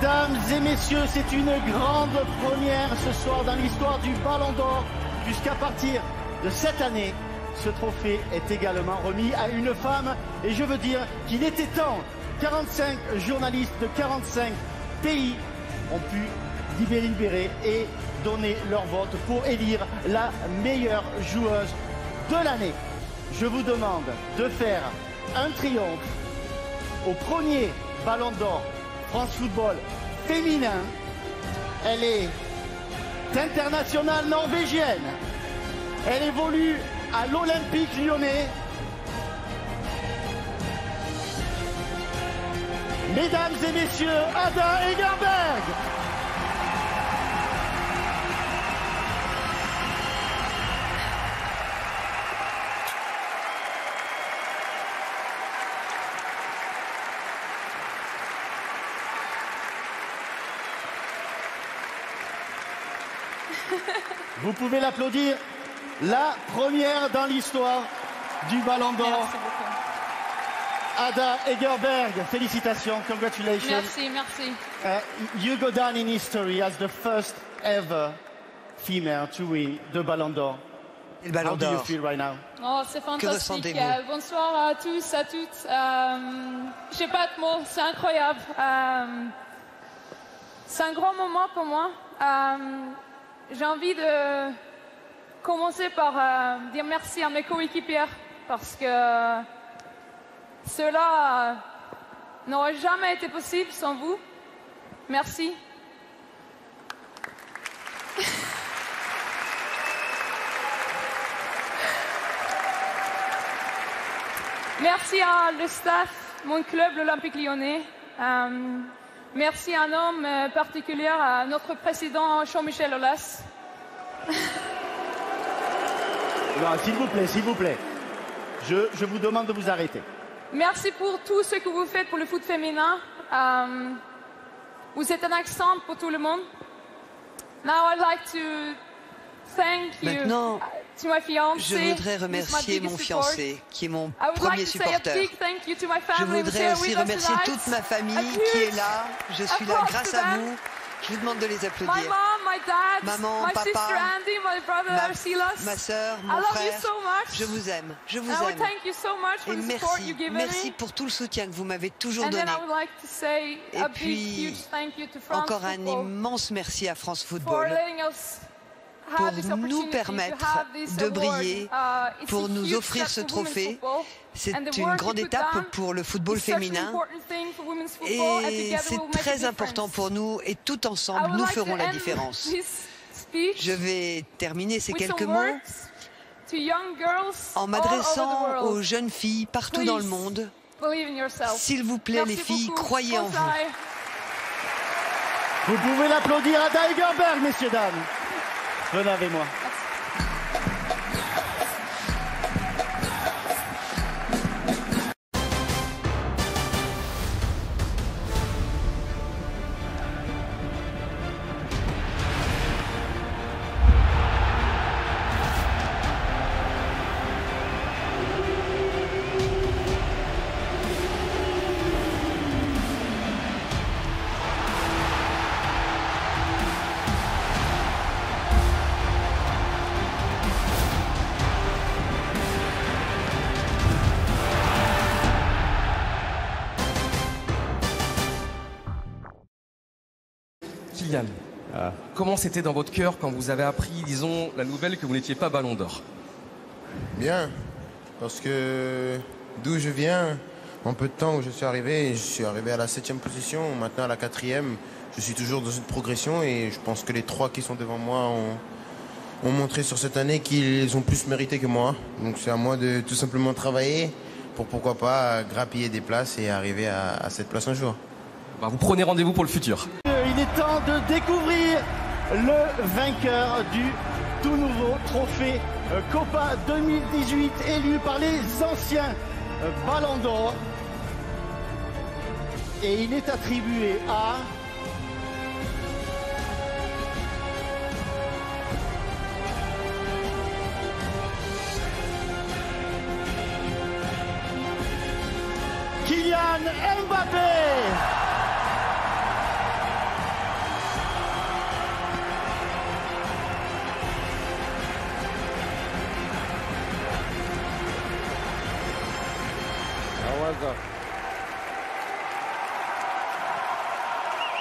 Mesdames et messieurs, c'est une grande première ce soir dans l'histoire du Ballon d'Or, puisqu'à partir de cette année, ce trophée est également remis à une femme. Et je veux dire qu'il était temps. 45 journalistes de 45 pays ont pu délibérer et donner leur vote pour élire la meilleure joueuse de l'année. Je vous demande de faire un triomphe au premier Ballon d'Or France Football féminin. Elle est internationale norvégienne. Elle évolue à l'Olympique Lyonnais. Mesdames et messieurs, Ada Hegerberg. Vous pouvez l'applaudir, la première dans l'histoire du Ballon d'Or. Ada Hegerberg, félicitations, congratulations. Merci, merci. You go down in history as the first ever female to win the Ballon d'Or. How do you feel right now? Oh, c'est fantastique. Bonsoir à tous, à toutes. J'ai pas de mots, c'est incroyable. C'est un grand moment pour moi. J'ai envie de commencer par dire merci à mes coéquipières parce que cela n'aurait jamais été possible sans vous. Merci. Merci à le staff, mon club, l'Olympique Lyonnais. Merci à un homme particulier, à notre président Jean-Michel Aulas. Non, s'il vous plaît, s'il vous plaît. Je vous demande de vous arrêter. Merci pour tout ce que vous faites pour le foot féminin. Vous êtes un accent pour tout le monde. Now I'd like to thank you. Maintenant, to my fiancé, je voudrais remercier mon fiancé, qui est mon premier supporter. Je voudrais aussi remercier toute ma famille qui est là. Je suis là grâce à vous. Je vous demande de les applaudir. Maman, papa, ma soeur, mon frère, je vous aime, je vous aime. Et merci, merci pour tout le soutien que vous m'avez toujours donné. Et puis, encore un immense merci à France Football pour nous permettre de briller, pour nous offrir ce trophée. C'est une grande étape pour le football féminin et c'est très important pour nous et tout ensemble, nous ferons la différence. Je vais terminer ces quelques mots en m'adressant aux jeunes filles partout dans le monde. S'il vous plaît, les filles, croyez en vous. Vous pouvez l'applaudir à Ada Hegerberg, messieurs, dames. Venez avec moi. Kylian, comment c'était dans votre cœur quand vous avez appris, disons, la nouvelle que vous n'étiez pas Ballon d'Or? Bien, parce que d'où je viens, en peu de temps où je suis arrivé à la 7e position, maintenant à la 4e. Je suis toujours dans une progression et je pense que les 3 qui sont devant moi ont montré sur cette année qu'ils ont plus mérité que moi. Donc c'est à moi de tout simplement travailler pour pourquoi pas grappiller des places et arriver à cette place un jour. Bah, vous prenez rendez-vous pour le futur. Il est temps de découvrir le vainqueur du tout nouveau trophée Copa 2018 élu par les anciens Ballons d'Or. Et il est attribué à Kylian Mbappé.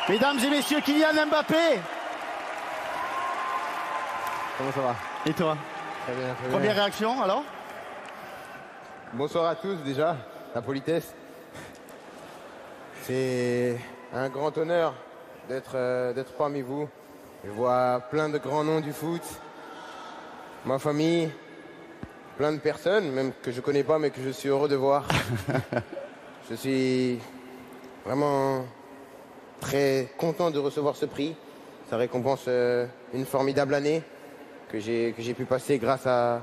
Mesdames et messieurs, Kylian Mbappé. Comment ça va? Et toi? Très bien, très bien. Première réaction, alors? Bonsoir à tous, déjà, la politesse. C'est un grand honneur d'être parmi vous. Je vois plein de grands noms du foot, ma famille, plein de personnes, même que je ne connais pas, mais que je suis heureux de voir. Je suis vraiment très content de recevoir ce prix. Ça récompense une formidable année que j'ai pu passer grâce à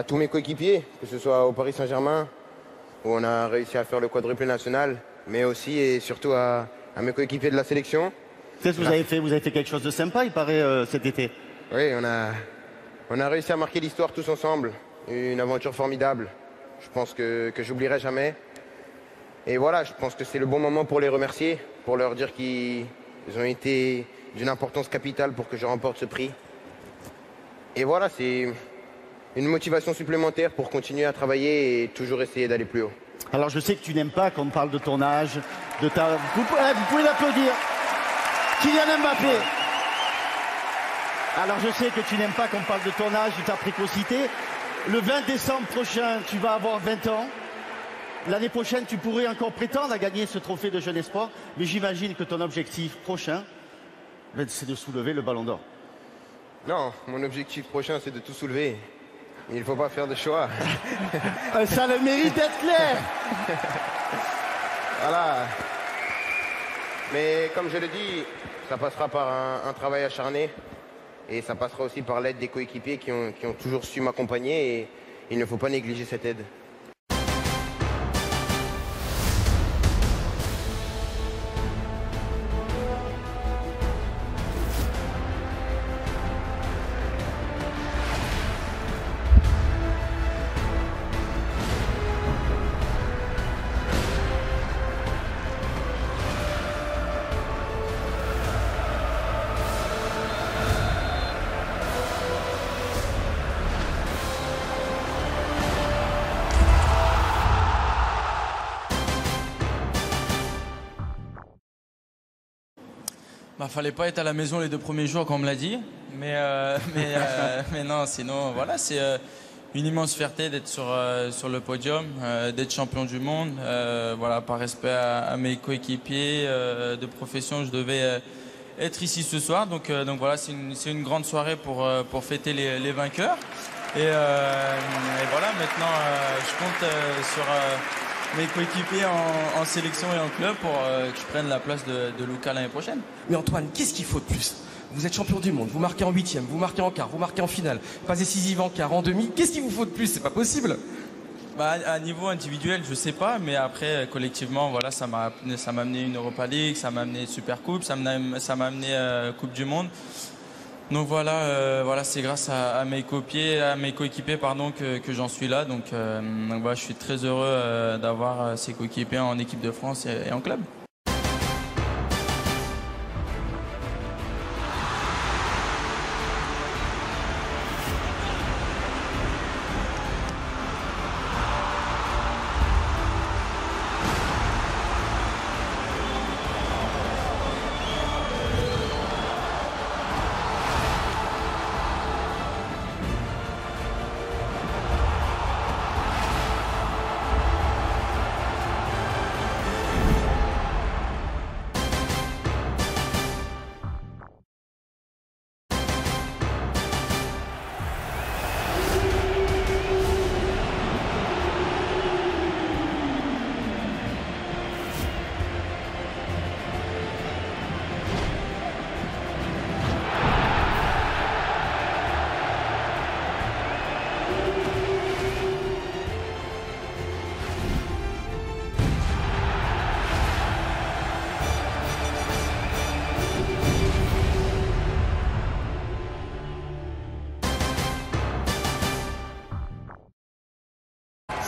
tous mes coéquipiers, que ce soit au Paris Saint-Germain, où on a réussi à faire le quadruplé national, mais aussi et surtout à mes coéquipiers de la sélection. Qu'est-ce que vous avez fait? Vous avez fait quelque chose de sympa, il paraît, cet été. Oui, on a réussi à marquer l'histoire tous ensemble. Une aventure formidable. Je pense que j'oublierai jamais. Et voilà, je pense que c'est le bon moment pour les remercier, pour leur dire qu'ils ont été d'une importance capitale pour que je remporte ce prix. Et voilà, c'est une motivation supplémentaire pour continuer à travailler et toujours essayer d'aller plus haut. Alors je sais que tu n'aimes pas qu'on parle de ton âge, de ta... Vous pouvez l'applaudir. Kylian Mbappé. Alors je sais que tu n'aimes pas qu'on parle de ton âge, de ta précocité. Le 20 décembre prochain, tu vas avoir 20 ans. L'année prochaine, tu pourrais encore prétendre à gagner ce trophée de jeune espoir. Mais j'imagine que ton objectif prochain, c'est de soulever le Ballon d'Or. Non, mon objectif prochain, c'est de tout soulever. Il ne faut pas faire de choix. Ça a le mérite d'être clair. Voilà. Mais comme je le dis, ça passera par un travail acharné. Et ça passera aussi par l'aide des coéquipiers qui ont toujours su m'accompagner. Et il ne faut pas négliger cette aide. Fallait pas être à la maison les 2 premiers jours, comme on me l'a dit. Mais non, sinon, voilà, c'est une immense fierté d'être sur le podium, d'être champion du monde. Voilà, par respect à mes coéquipiers de profession, je devais être ici ce soir. Donc voilà, c'est une grande soirée pour fêter les vainqueurs. Et voilà, maintenant, je compte sur... mes coéquipiers en sélection et en club pour que je prenne la place de Lucas l'année prochaine. Mais Antoine, qu'est-ce qu'il faut de plus? Vous êtes champion du monde, vous marquez en 8e, vous marquez en quart, vous marquez en finale, pas décisive en quart, en demi. Qu'est-ce qu'il vous faut de plus? C'est pas possible. À niveau individuel, je sais pas, mais après, collectivement, voilà, ça m'a amené une Europa League, ça m'a amené une Super Coupe, ça m'a amené Coupe du Monde. Donc voilà, c'est grâce à mes coéquipiers que j'en suis là. Donc voilà, je suis très heureux d'avoir ces coéquipiers en équipe de France et en club.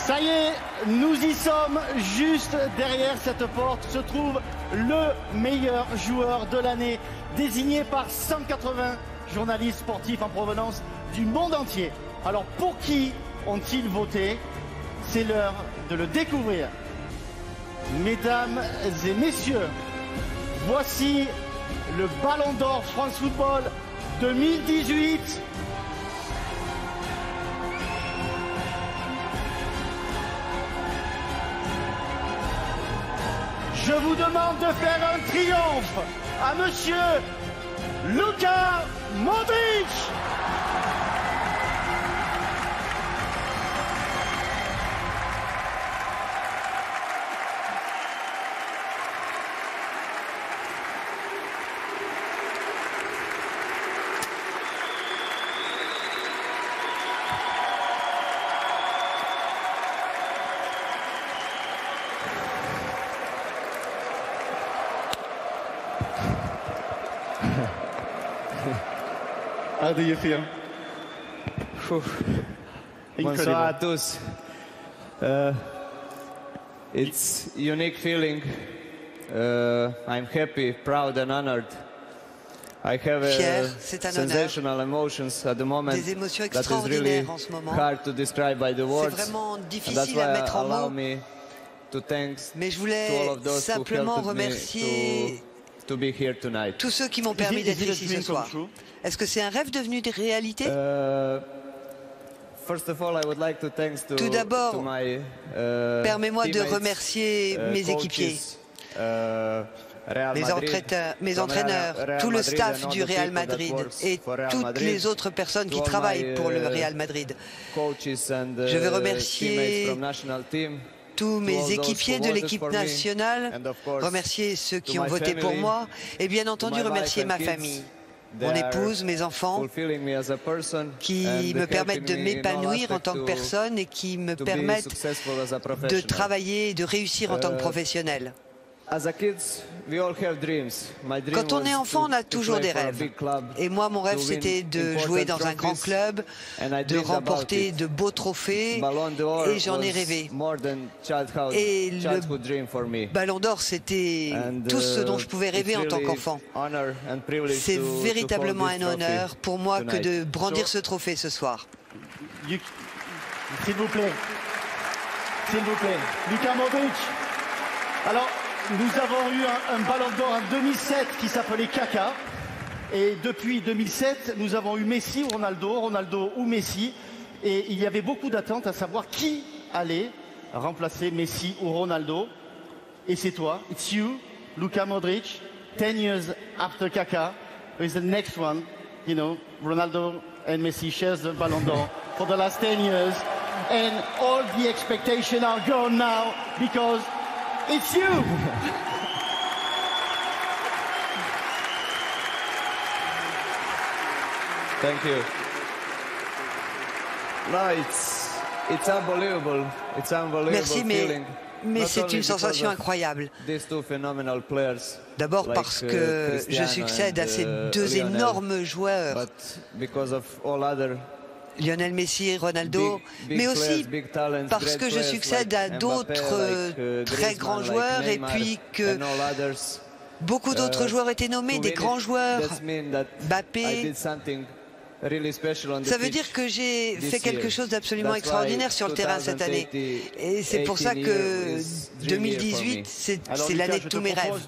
Ça y est, nous y sommes. Juste derrière cette porte se trouve le meilleur joueur de l'année, désigné par 180 journalistes sportifs en provenance du monde entier. Alors pour qui ont-ils voté? C'est l'heure de le découvrir. Mesdames et messieurs, voici le Ballon d'Or France Football 2018. Je vous demande de faire un triomphe à monsieur Luka Modric. How do you feel? Bonsoir à tous. It's a unique feeling. I'm happy, proud and honored. I have sensational emotions at the moment. Des émotions that is really en ce moment. hard to describe by the words. C'est vraiment difficile and that's why à mettre en mots. Me to Mais je voulais simplement remercier to be here tonight. Tous ceux qui m'ont permis d'être ici ce soir. Est-ce que c'est un rêve devenu de réalité? Tout d'abord, permets-moi de remercier mes équipiers, mes entraîneurs, tout le staff du Real Madrid et toutes les autres personnes qui travaillent pour le Real Madrid. Je veux remercier tous mes équipiers de l'équipe nationale, remercier ceux qui ont voté pour moi et bien entendu remercier ma famille, mon épouse, mes enfants, qui me permettent de m'épanouir en tant que personne et qui me permettent de travailler et de réussir en tant que professionnel. Quand on est enfant, on a toujours des rêves. Et moi, mon rêve, c'était de jouer dans un grand club, de remporter de beaux trophées, et j'en ai rêvé. Et le Ballon d'Or, c'était tout ce dont je pouvais rêver en tant qu'enfant. C'est véritablement un honneur pour moi que de brandir ce trophée ce soir. S'il vous plaît, Luka Modric. Alors, nous avons eu un Ballon d'Or en 2007 qui s'appelait Kaka. Et depuis 2007, nous avons eu Messi ou Ronaldo, Ronaldo ou Messi. Et il y avait beaucoup d'attentes à savoir qui allait remplacer Messi ou Ronaldo. Et c'est toi, it's you, Luka Modric, 10 years after Kaka. Is the next one, you know, Ronaldo and Messi shares the Ballon d'Or for the last 10 years. And all the expectations are gone now because it's you! Thank you. No, it's unbelievable. It's unbelievable. Merci, mais c'est une sensation incroyable. D'abord parce que je succède à ces deux énormes joueurs, Lionel Messi et Ronaldo, mais aussi parce que je succède à d'autres très grands joueurs et puis que beaucoup d'autres joueurs étaient nommés, des grands joueurs, Mbappé. Ça veut dire que j'ai fait quelque chose d'absolument extraordinaire sur le terrain cette année. Et c'est pour ça que 2018, c'est l'année de tous mes rêves.